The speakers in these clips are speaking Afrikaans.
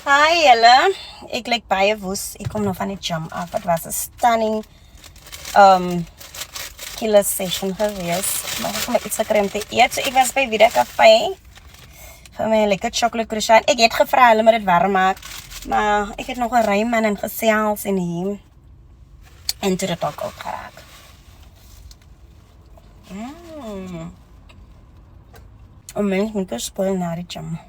Hi julle, ek lyk baie woes. Ek kom nou van die gym af. Het was 'n stunning killer session gewees. Maar ek het my iets gekry om te eet. So ek was by Vida Café vir my lekker chocolate croissant. Ek het gevra hulle moet dit warm maak, maar ek het nog 'n ry man en gesels en hier en toe dit ook geraak. Mens moet dus spoil na die gym.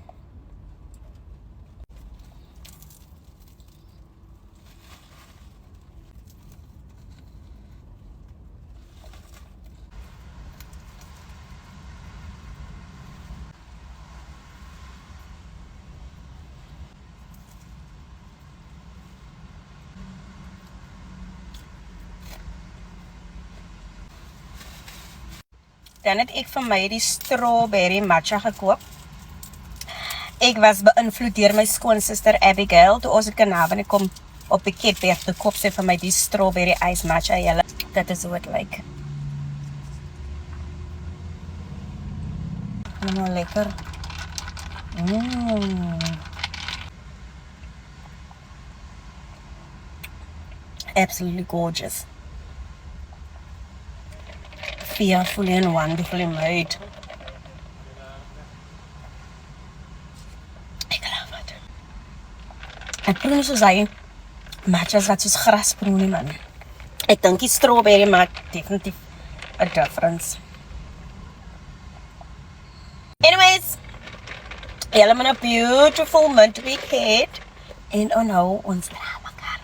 Dan het ek vir my die strawberry matcha gekoop. Ek was beïnvloed deur my skoonsister Abigail toe ons het Kanavan kom op die Ketberg te koop sy vir my die strawberry ice matcha julle. Dit is hoe dit lyk. Nou lekker. Absolutely gorgeous. Fearfully and wonderfully made. Ek love it. Ek probeer soos hy matchas wat soos gras proe man. Ek dink die strawberry maak definitief a difference. Anyways, julle moet 'n beautiful midweek hê en onhou ons dra mekaar.